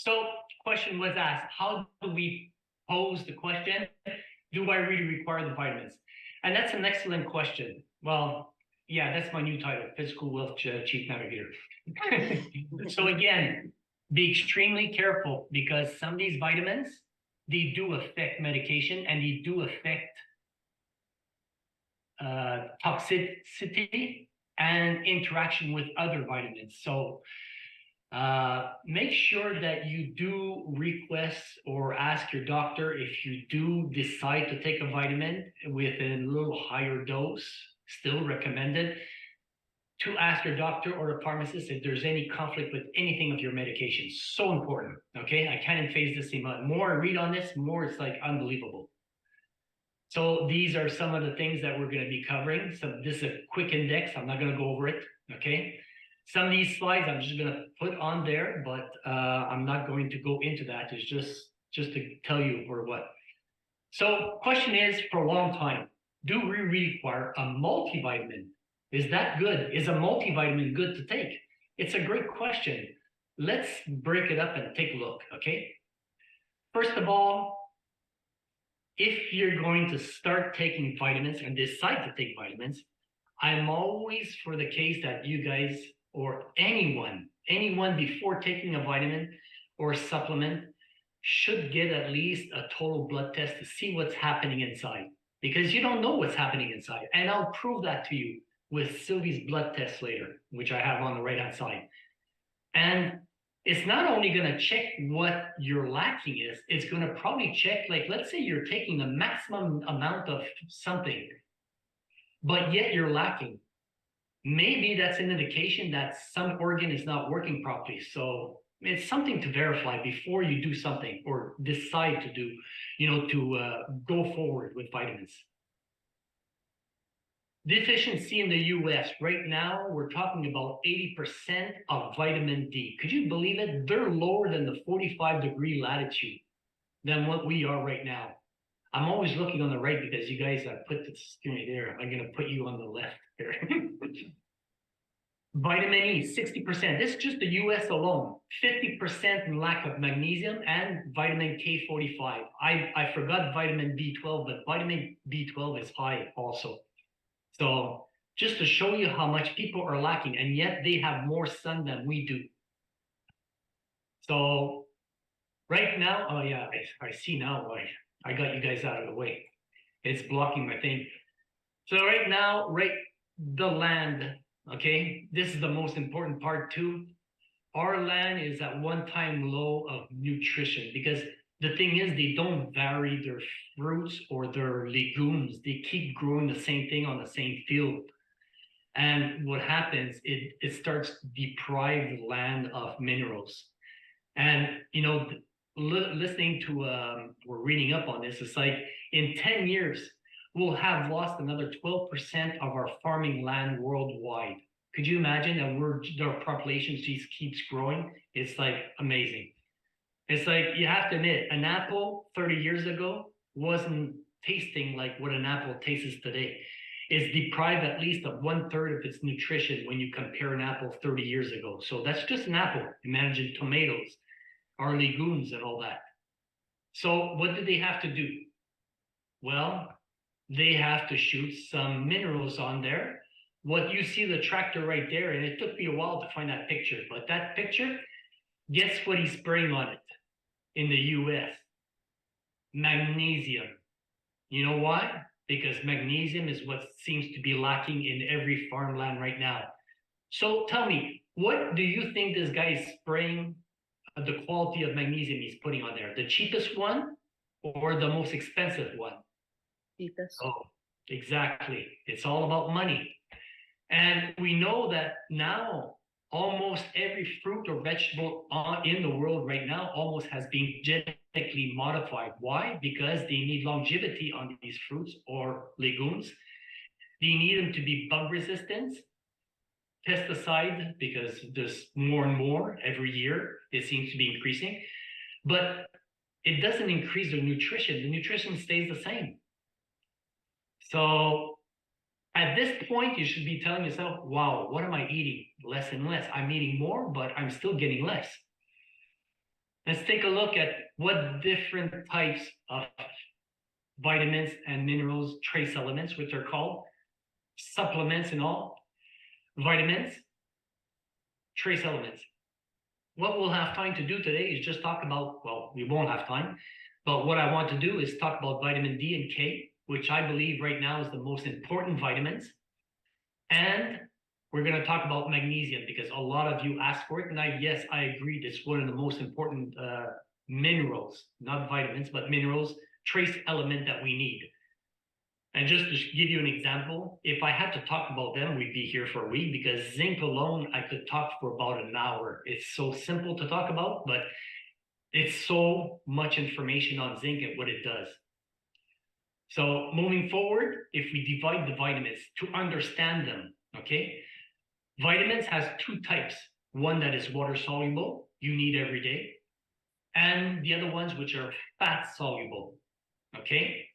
So question was asked, how do we pose the question, do I really require the vitamins? And that's an excellent question. Well, yeah, that's my new title, Physical Wealth Chief Navigator. So again, be extremely careful because some of these vitamins, they do affect medication and they do affect toxicity and interaction with other vitamins. So make sure that you do request or ask your doctor if you do decide to take a vitamin with a little higher dose, still recommended, to ask your doctor or a pharmacist if there's any conflict with anything of your medication. So important, okay? I can't emphasize this enough. More I read on this, more it's like unbelievable. So these are some of the things that we're going to be covering. So this is a quick index. I'm not going to go over it, okay? Some of these slides I'm just going to put on there, but I'm not going to go into that. It's just to tell you for what. So question is, for a long time, do we require a multivitamin? Is that good? Is a multivitamin good to take? It's a great question. Let's break it up and take a look, okay? First of all, if you're going to start taking vitamins and decide to take vitamins, I'm always for the case that you guys or anyone before taking a vitamin or supplement should get at least a total blood test to see what's happening inside, because you don't know what's happening inside. And I'll prove that to you with Sylvie's blood test later, which I have on the right-hand side. And it's not only going to check what your lacking is, it's going to probably check, like, let's say you're taking the maximum amount of something, but yet you're lacking. Maybe that's an indication that some organ is not working properly. So it's something to verify before you do something or decide to do, to go forward with vitamins. Deficiency in the US, right now, we're talking about 80% of vitamin D. Could you believe it? They're lower than the 45-degree latitude than what we are right now. I'm always looking on the right because you guys have put the screen there. I'm going to put you on the left here. Vitamin E, 60%. This is just the US alone. 50% in lack of magnesium and vitamin K45. I forgot vitamin B12, but vitamin B12 is high also. So just to show you how much people are lacking, and yet they have more sun than we do. So right now, oh yeah, I see now why I got you guys out of the way. It's blocking my thing. So right now, the land, okay, this is the most important part too. Our land is at one-time low of nutrition because the thing is, they don't vary their fruits or their legumes. They keep growing the same thing on the same field. And what happens, it starts to deprive the land of minerals. And, listening to, or reading up on this, it's like in 10 years, we'll have lost another 12% of our farming land worldwide. Could you imagine that our population just keeps growing? It's like amazing. It's like, you have to admit, an apple 30 years ago wasn't tasting like what an apple tastes today. It's deprived at least of 1/3 of its nutrition when you compare an apple 30 years ago. So that's just an apple. Imagine tomatoes, our legumes and all that. So what do they have to do? Well, they have to shoot some minerals on there. What you see the tractor right there, and it took me a while to find that picture, but that picture, guess what he's spraying on it in the US? Magnesium. You know why? Because magnesium is what seems to be lacking in every farmland right now. So tell me, what do you think this guy is spraying, the quality of magnesium he's putting on there? The cheapest one or the most expensive one? Cheapest. Oh, exactly. It's all about money. And we know that now almost every fruit or vegetable in the world right now almost has been genetically modified. Why? Because they need longevity on these fruits or legumes. They need them to be bug resistant, pesticide, because there's more and more every year. It seems to be increasing, but it doesn't increase their nutrition. The nutrition stays the same. So at this point, you should be telling yourself, wow, what am I eating? Less and less. I'm eating more, but I'm still getting less. Let's take a look at what different types of vitamins and minerals, trace elements, which are called supplements and all, vitamins, trace elements. What we'll have time to do today is just talk about, well, we won't have time, but what I want to do is talk about vitamin D and K, which I believe right now is the most important vitamins. And we're going to talk about magnesium because a lot of you asked for it. And yes, I agree. It's one of the most important minerals, not vitamins, but minerals, trace element that we need. And just to give you an example, if I had to talk about them, we'd be here for a week because zinc alone, I could talk for about an hour. It's so simple to talk about, but it's so much information on zinc and what it does. So moving forward, if we divide the vitamins to understand them, okay? Vitamins has two types. One that is water soluble, you need every day, and the other ones which are fat soluble, okay?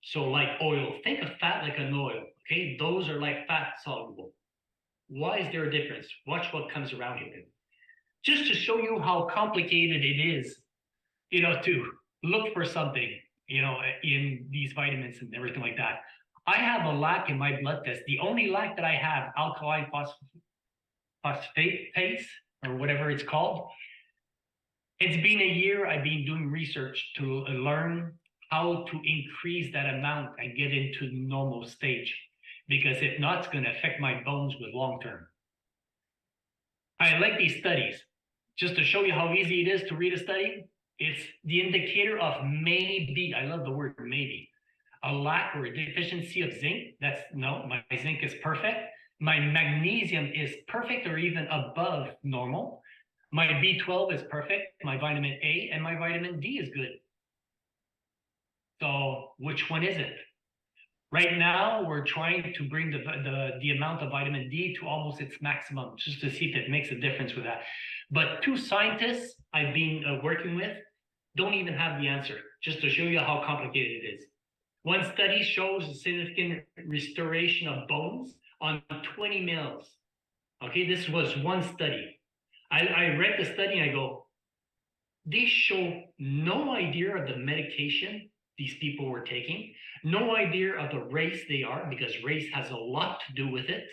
So like oil, think of fat like an oil, okay? Those are like fat soluble. Why is there a difference? Watch what comes around here. Just to show you how complicated it is, to look for something, in these vitamins and everything like that. I have a lac in my blood test. The only lac that I have, alkaline phosphatase, or whatever it's called. It's been a year I've been doing research to learn how to increase that amount and get into the normal stage. Because if not, it's going to affect my bones with long term. I like these studies. Just to show you how easy it is to read a study, it's the indicator of maybe, I love the word maybe, a lack or a deficiency of zinc. No, my zinc is perfect. My magnesium is perfect or even above normal. My B12 is perfect. My vitamin A and my vitamin D is good. So which one is it? Right now, we're trying to bring the amount of vitamin D to almost its maximum, just to see if it makes a difference with that. But two scientists I've been working with don't even have the answer, just to show you how complicated it is. One study shows a significant restoration of bones on 20 mils. Okay, this was one study. I read the study and I go, they show no idea of the medication these people were taking, no idea of the race they are, because race has a lot to do with it,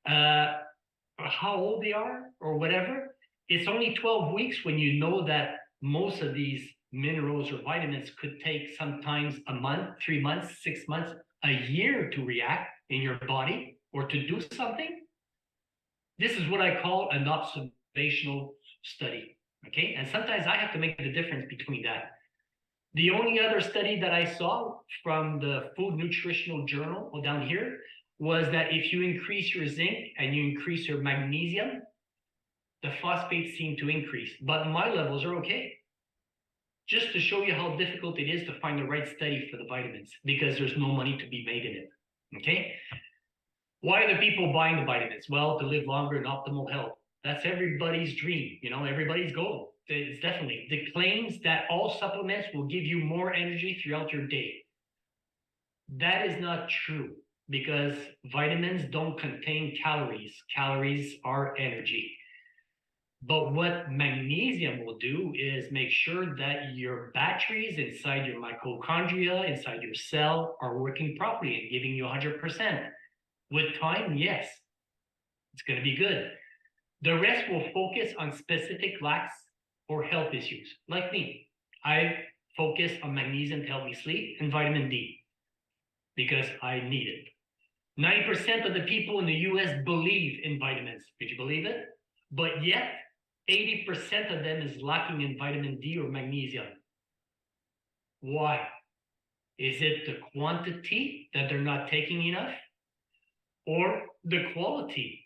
how old they are or whatever. It's only 12 weeks when you know that most of these minerals or vitamins could take sometimes a month, 3 months, 6 months, a year to react in your body or to do something. This is what I call an observational study, okay? And sometimes I have to make the difference between that. The only other study that I saw from the Food Nutritional Journal down here was that if you increase your zinc and you increase your magnesium, the phosphates seem to increase, but my levels are okay. Just to show you how difficult it is to find the right study for the vitamins, because there's no money to be made in it, okay? Why are the people buying the vitamins? Well, to live longer and optimal health. That's everybody's dream, everybody's goal. It's definitely the claims that all supplements will give you more energy throughout your day. That is not true, because vitamins don't contain calories. Calories are energy. But what magnesium will do is make sure that your batteries inside your mitochondria, inside your cell, are working properly and giving you 100%. With time, yes, it's going to be good. The rest will focus on specific lacks or health issues. Like me, I focus on magnesium to help me sleep and vitamin D because I need it. 90% of the people in the US believe in vitamins. Did you believe it? But yet, 80% of them is lacking in vitamin D or magnesium. Why? Is it the quantity that they're not taking enough? Or the quality?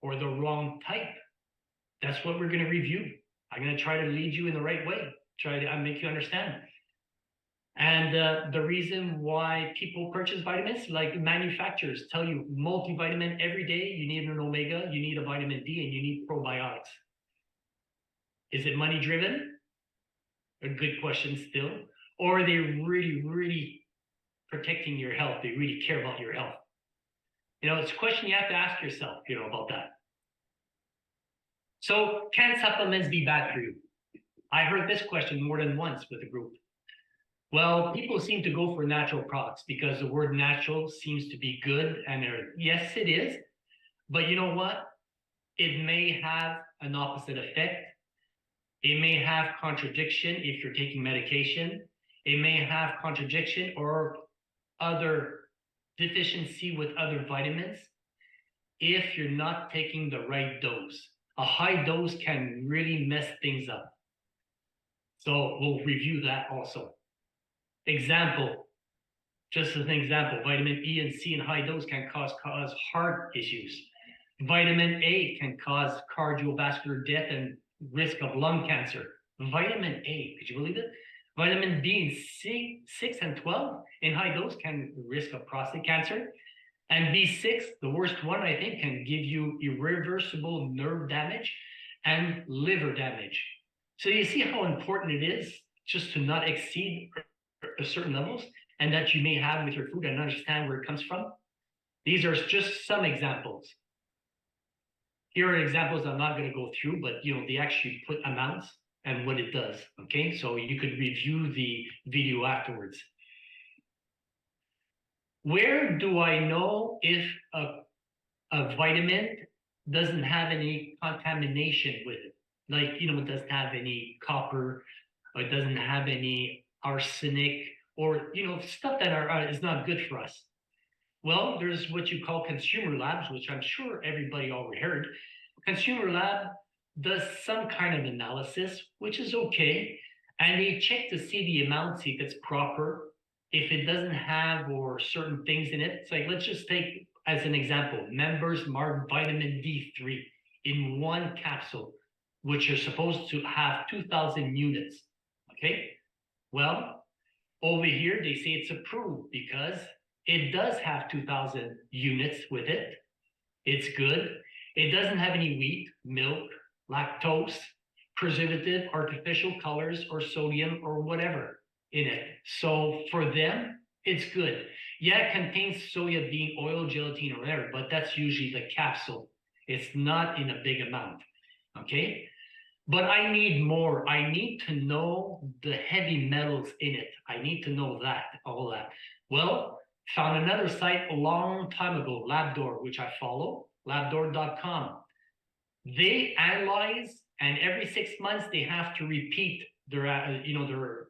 Or the wrong type? That's what we're going to review. I'm going to try to lead you in the right way, try to make you understand. And the reason why people purchase vitamins, like manufacturers tell you multivitamin every day, you need an omega, you need a vitamin D, and you need probiotics. Is it money driven? A good question still. Or are they really, really protecting your health? They really care about your health. It's a question you have to ask yourself, about that. So can supplements be bad for you? I heard this question more than once with a group. Well, people seem to go for natural products because the word natural seems to be good, and yes, it is. But you know what? It may have an opposite effect. It may have contradiction if you're taking medication. It may have contradiction or other deficiency with other vitamins if you're not taking the right dose. A high dose can really mess things up. So we'll review that also. Example, just as an example, vitamin E and C in high dose can cause heart issues. Vitamin A can cause cardiovascular death and risk of lung cancer. Vitamin A, could you believe it? Vitamin B and 6 and 12 in high dose can risk of prostate cancer. And B6, the worst one, I think, can give you irreversible nerve damage and liver damage. So you see how important it is just to not exceed certain levels and that you may have with your food and understand where it comes from. These are just some examples. Here are examples I'm not going to go through, but they actually put amounts and what it does. Okay, so you could review the video afterwards. Where do I know if a vitamin doesn't have any contamination with it? Like, it doesn't have any copper, or it doesn't have any arsenic, or, stuff that is not good for us. Well, there's what you call consumer labs, which I'm sure everybody already heard. Consumer lab does some kind of analysis, which is okay. And they check to see the amount, see if it's proper, if it doesn't have or certain things in it. It's like, let's just take as an example, members marked vitamin D3 in one capsule, which are supposed to have 2,000 units. Okay. Well, over here, they say it's approved because it does have 2,000 units with it. It's good. It doesn't have any wheat, milk, lactose, preservative, artificial colors, or sodium, or whatever in it. So for them, it's good. Yeah, it contains soya bean oil, gelatin, or whatever, but that's usually the capsule. It's not in a big amount. Okay? But I need more. I need to know the heavy metals in it. I need to know that, all that. Well, found another site a long time ago, Labdoor, which I follow, labdoor.com. They analyze, and every 6 months they have to repeat their,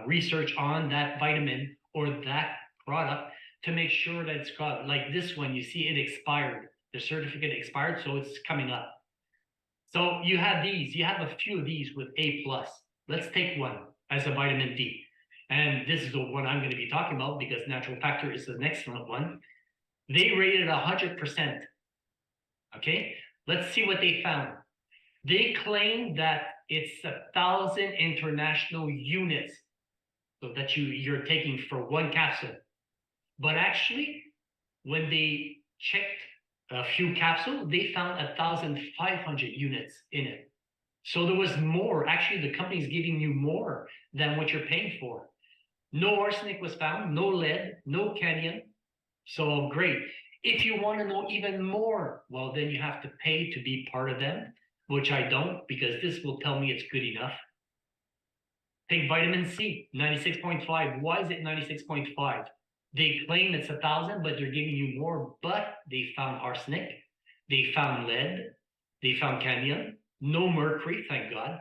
research on that vitamin or that product to make sure that it's got, like this one, you see it expired. The certificate expired, so it's coming up. So you have these. You have a few of these with A+. Let's take one as a vitamin D. And this is the one I'm going to be talking about because natural factor is the next one. They rated 100%. Okay, let's see what they found. They claim that it's 1,000 international units so that you're taking for one capsule. But actually, when they checked a few capsules, they found 1,500 units in it. So there was more. Actually, the company's giving you more than what you're paying for. No arsenic was found, no lead, no cadmium. So great. If you want to know even more, well, then you have to pay to be part of them, which I don't, because this will tell me it's good enough. Take vitamin C, 96.5. Why is it 96.5? They claim it's 1,000, but they're giving you more. But they found arsenic, they found lead, they found cadmium, no mercury, thank God.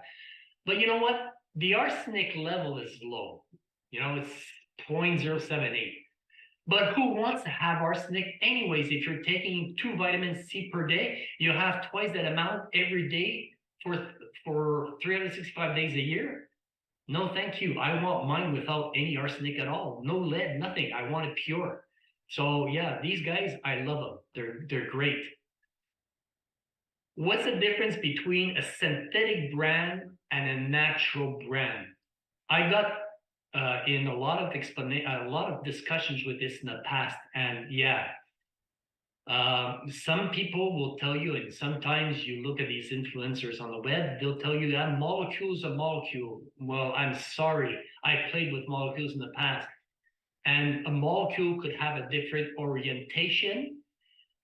But you know what? The arsenic level is low. It's 0.078. But who wants to have arsenic anyways? If you're taking 2 vitamin C per day, you have twice that amount every day for 365 days a year. No, thank you. I want mine without any arsenic at all. No lead, nothing. I want it pure. So yeah, these guys, I love them. They're great. What's the difference between a synthetic brand and a natural brand? I got in a lot of discussions with this in the past, and yeah, some people will tell you, and sometimes you look at these influencers on the web, they'll tell you that molecule's a molecule. Well, I'm sorry, I played with molecules in the past, and a molecule could have a different orientation,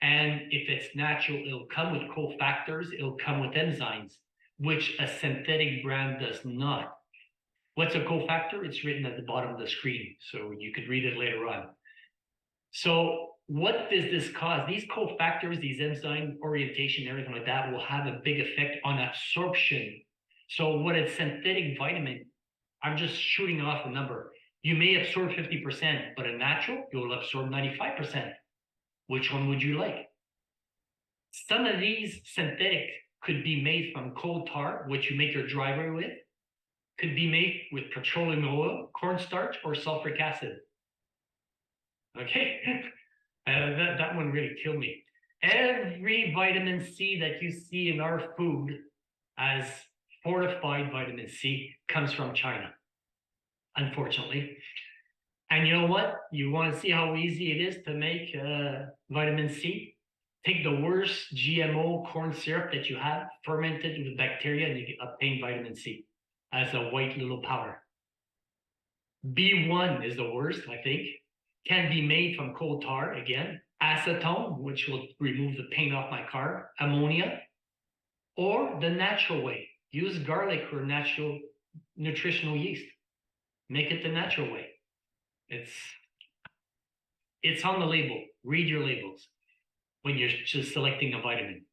and if it's natural, it'll come with cofactors, it'll come with enzymes. which a synthetic brand does not. What's a cofactor? It's written at the bottom of the screen, so you could read it later on. So what does this cause? These cofactors, these enzyme orientation, everything like that will have a big effect on absorption. So what a synthetic vitamin, I'm just shooting off a number. You may absorb 50%, but a natural, you'll absorb 95%. Which one would you like? Some of these synthetic could be made from coal tar, which you make your driveway with, could be made with petroleum oil, cornstarch, or sulfuric acid. Okay, that one really killed me. Every vitamin C that you see in our food as fortified vitamin C comes from China, unfortunately. And you know what? You want to see how easy it is to make vitamin C? Take the worst GMO corn syrup that you have, fermented with bacteria, and you obtain vitamin C as a white little powder. B1 is the worst, I think. Can be made from coal tar, again. Acetone, which will remove the paint off my car. Ammonia. Or the natural way. Use garlic or natural nutritional yeast. Make it the natural way. It's on the label. Read your labels when you're just selecting a vitamin.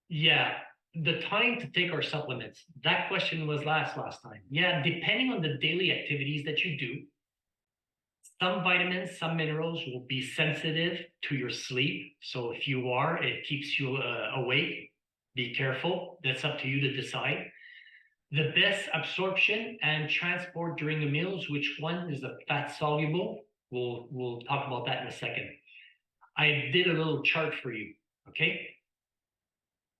Yeah, the time to take our supplements. That question was last time. Yeah, depending on the daily activities that you do, some vitamins, some minerals will be sensitive to your sleep. So if you are, it keeps you awake. Be careful. That's up to you to decide. The best absorption and transport during the meals, which one is the fat soluble? We'll talk about that in a second. I did a little chart for you, okay?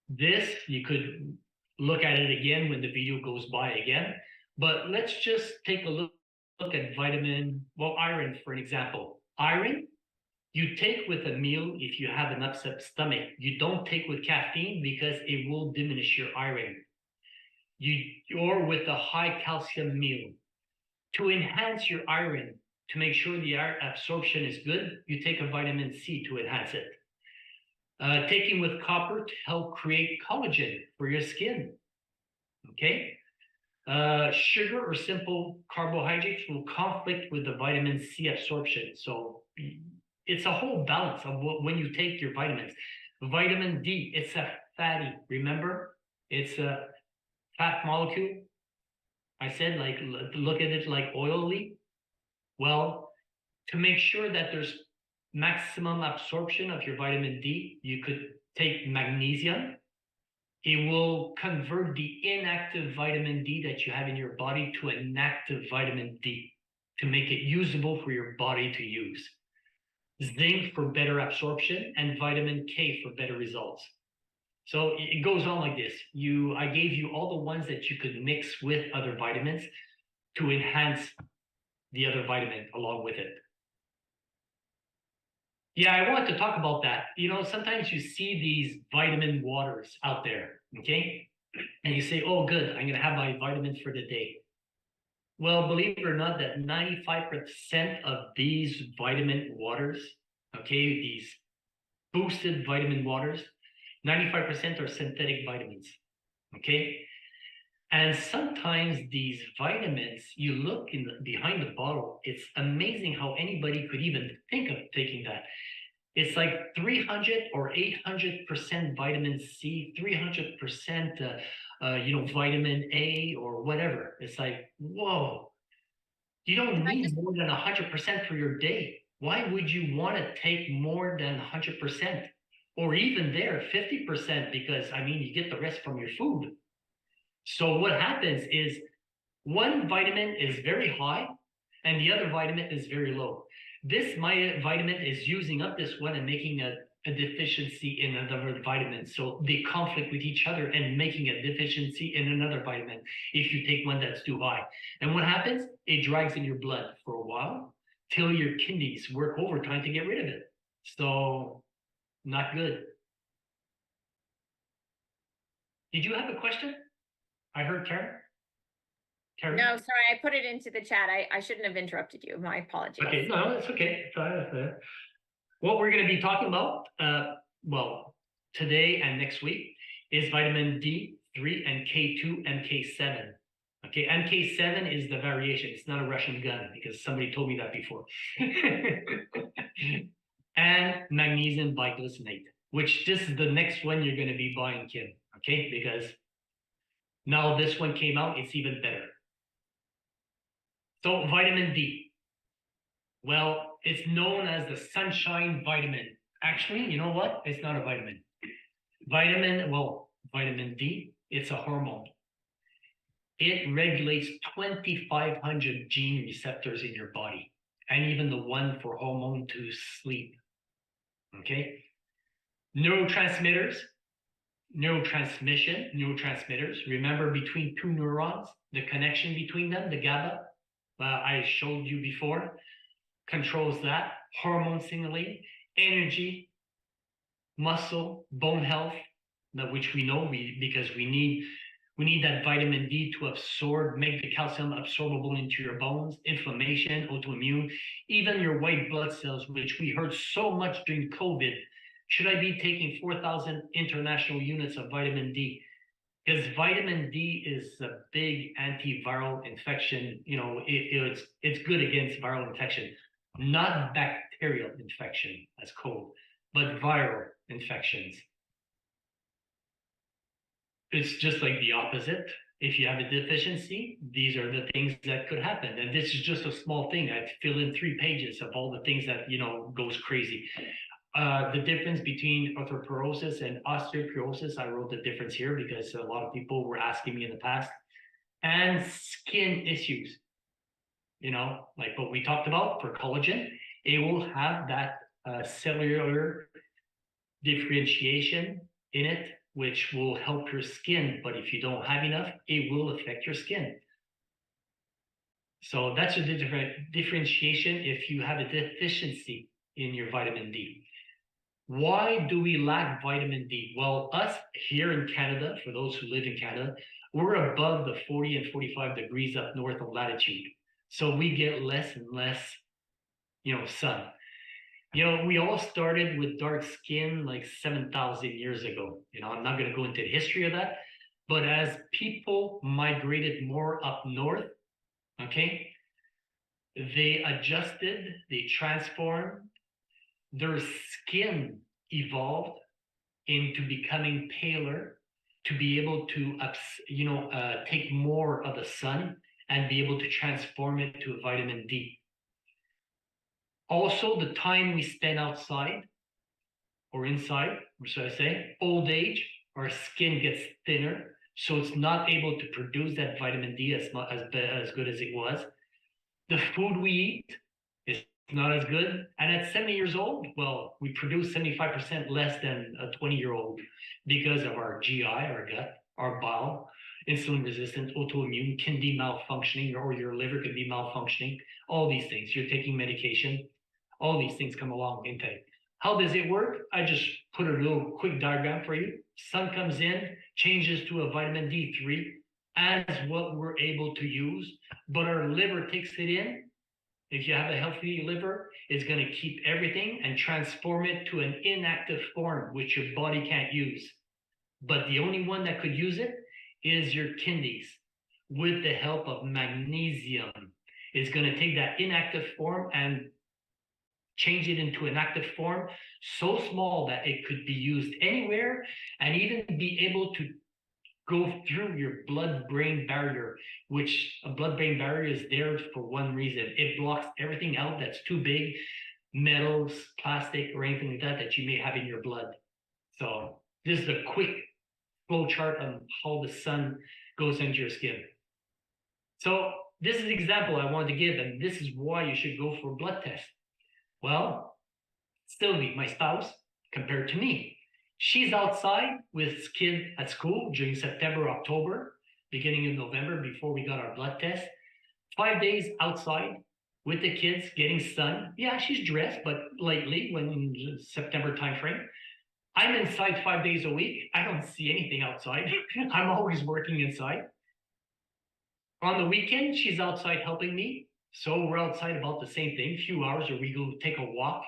This, you could look at it again when the video goes by again, but let's just take a look at iron, for an example. Iron, you take with a meal if you have an upset stomach. You don't take with caffeine because it will diminish your iron. Or with a high calcium meal. To enhance your iron, to make sure the absorption is good, you take a vitamin C to enhance it. Taking with copper to help create collagen for your skin. Okay? Sugar or simple carbohydrates will conflict with the vitamin C absorption. So it's a whole balance of when you take your vitamins. Vitamin D, it's a fatty, remember? It's a fat molecule. I said, like, look at it like oily. Well, to make sure that there's maximum absorption of your vitamin D, you could take magnesium. It will convert the inactive vitamin D that you have in your body to an active vitamin D to make it usable for your body to use. Zinc for better absorption and vitamin K for better results. So it goes on like this. I gave you all the ones that you could mix with other vitamins to enhance the other vitamin along with it. Yeah, I want to talk about that. You know, sometimes you see these vitamin waters out there, okay? And you say, oh, good, I'm going to have my vitamins for the day. Well, believe it or not, that 95% of these vitamin waters, okay, these boosted vitamin waters, 95% are synthetic vitamins, okay? And sometimes these vitamins, you look behind the bottle, it's amazing how anybody could even think of taking that. It's like 300 or 800% vitamin C, 300%, vitamin A or whatever. It's like, whoa, you don't need more than 100% for your day. Why would you want to take more than 100%? Or even there, 50%, because, I mean, you get the rest from your food. So what happens is one vitamin is very high and the other vitamin is very low. This vitamin is using up this one and making a deficiency in another vitamin. So they conflict with each other and making a deficiency in another vitamin if you take one that's too high. And what happens? It drags in your blood for a while till your kidneys work overtime to get rid of it. So not good. Did you have a question? I heard Karen. No, sorry, I put it into the chat. I shouldn't have interrupted you. My apologies. Okay, no, it's okay. What we're going to be talking about, today and next week, is vitamin D3 and K2, MK7. Okay, MK7 is the variation. It's not a Russian gun because somebody told me that before. And magnesium biglycinate, which this is the next one you're going to be buying, Kim. Okay, because now this one came out, it's even better. So vitamin D. Well, it's known as the sunshine vitamin. Actually, you know what? It's not a vitamin. Vitamin D, it's a hormone. It regulates 2,500 gene receptors in your body, and even the one for hormone to sleep. Okay? Neurotransmitters, neurotransmitters. Remember, between two neurons, the connection between them, the GABA, I showed you before, controls that. Hormone signaling, energy, muscle, bone health, which we know because we need that vitamin D to absorb, make the calcium absorbable into your bones, inflammation, autoimmune, even your white blood cells, which we heard so much during COVID. Should I be taking 4,000 international units of vitamin D? Because vitamin D is a big antiviral infection. You know, it's good against viral infection, not bacterial infection as cold, but viral infections. It's just like the opposite. If you have a deficiency, these are the things that could happen. And this is just a small thing. I fill in 3 pages of all the things that, you know, goes crazy. The difference between osteoporosis and osteoporosis, I wrote the difference here because a lot of people were asking me in the past. And skin issues, you know, like what we talked about for collagen, it will have that cellular differentiation in it, which will help your skin. But if you don't have enough, it will affect your skin. So that's a different differentiation if you have a deficiency in your vitamin D. Why do we lack vitamin D? Well, us here in Canada, for those who live in Canada, we're above the 40 and 45 degrees up north of latitude. So we get less and less, you know, sun. You know, we all started with dark skin like 7,000 years ago. You know, I'm not going to go into the history of that. But as people migrated more up north, okay, they adjusted, they transformed, their skin evolved into becoming paler to be able to, take more of the sun and be able to transform it to a vitamin D. Also, the time we spend outside or inside, or should I say, old age, our skin gets thinner, so it's not able to produce that vitamin D as good as it was. The food we eat is not as good. And at 70 years old, well, we produce 75% less than a 20-year-old because of our GI, our gut, our bowel, insulin resistant, autoimmune, can be malfunctioning, or your liver could be malfunctioning. All these things. You're taking medication. All these things come along intake. How does it work? I just put a little quick diagram for you. Sun comes in, changes to a vitamin D3 as what we're able to use, but our liver takes it in. If you have a healthy liver, it's going to keep everything and transform it to an inactive form, which your body can't use. But the only one that could use it is your kidneys. With the help of magnesium, it's going to take that inactive form and change it into an active form so small that it could be used anywhere and even be able to go through your blood-brain barrier, which a blood-brain barrier is there for one reason. It blocks everything out that's too big, metals, plastic, or anything like that that you may have in your blood. So this is a quick flow chart on how the sun goes into your skin. So this is an example I wanted to give, and this is why you should go for a blood test. Well, Sylvie, my spouse, compared to me, she's outside with kids at school during September, October, beginning of November, before we got our blood test. 5 days outside with the kids getting sun. Yeah, she's dressed, but lightly when September timeframe. I'm inside 5 days a week. I don't see anything outside. I'm always working inside. On the weekend, she's outside helping me. So we're outside about the same thing, few hours, or we go take a walk.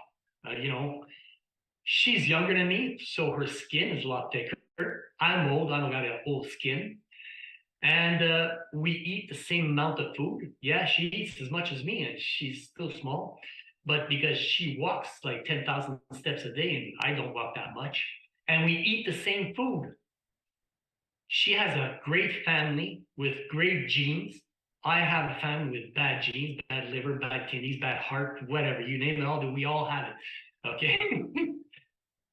She's younger than me, so her skin is a lot thicker. I'm old, I don't got an old skin. And we eat the same amount of food. Yeah, she eats as much as me, and she's still small. But because she walks like 10,000 steps a day, and I don't walk that much, and we eat the same food. She has a great family with great genes. I have a family with bad genes, bad liver, bad kidneys, bad heart, whatever, you name it all, we all have it. Okay.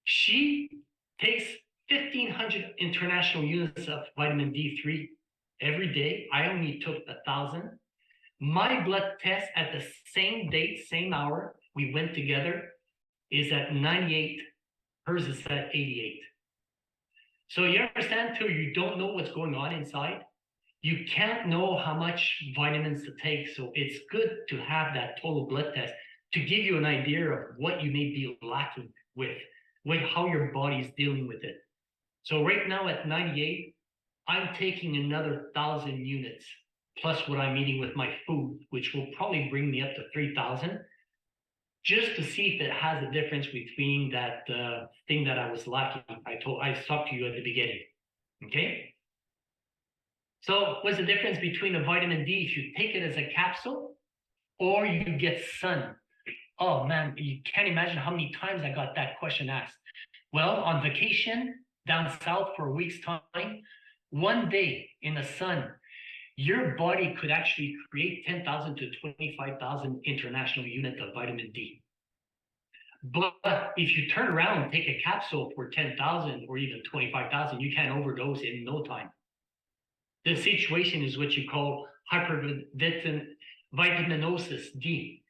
She takes 1,500 international units of vitamin D3 every day. I only took 1,000. My blood test at the same date, same hour, we went together, is at 98. Hers is at 88. So you understand too, you don't know what's going on inside. You can't know how much vitamins to take. So it's good to have that total blood test to give you an idea of what you may be lacking with how your body's dealing with it. So right now at 98, I'm taking another 1,000 units plus what I'm eating with my food, which will probably bring me up to 3,000, just to see if it has a difference between that thing that I was lacking. I talked to you at the beginning. Okay. So what's the difference between a vitamin D if you take it as a capsule or you get sun? Oh man, you can't imagine how many times I got that question asked. Well, on vacation down south for a week's time, one day in the sun, your body could actually create 10,000 to 25,000 international units of vitamin D. But if you turn around and take a capsule for 10,000 or even 25,000, you can overdose in no time. The situation is what you call hypervitaminosis D.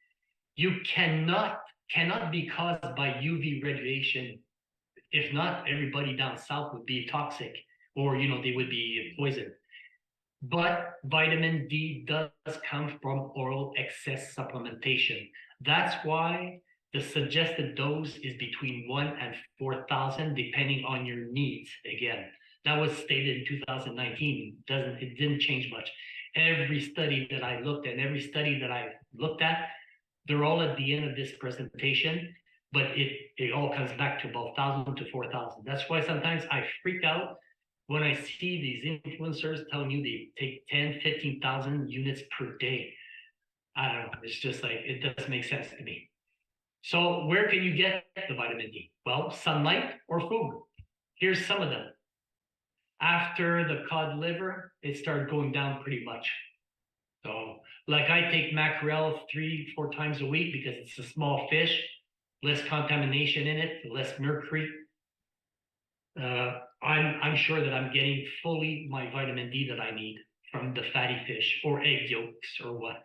You cannot be caused by UV radiation. If not, everybody down south would be toxic, or they would be poisoned. But vitamin D does come from oral excess supplementation. That's why the suggested dose is between 1 and 4,000, depending on your needs. Again, that was stated in 2019. It didn't change much. Every study that I looked at, every study that I looked at, they're all at the end of this presentation, but it all comes back to about 1,000 to 4,000. That's why sometimes I freak out when I see these influencers telling you they take 10, 15,000 units per day. I don't know. It's just like, it doesn't make sense to me. So where can you get the vitamin D? Well, sunlight or food. Here's some of them. After the cod liver, it started going down pretty much. So like I take mackerel 3-4 times a week because it's a small fish, less contamination in it, less mercury. I'm sure that I'm getting fully my vitamin D that I need from the fatty fish or egg yolks or what.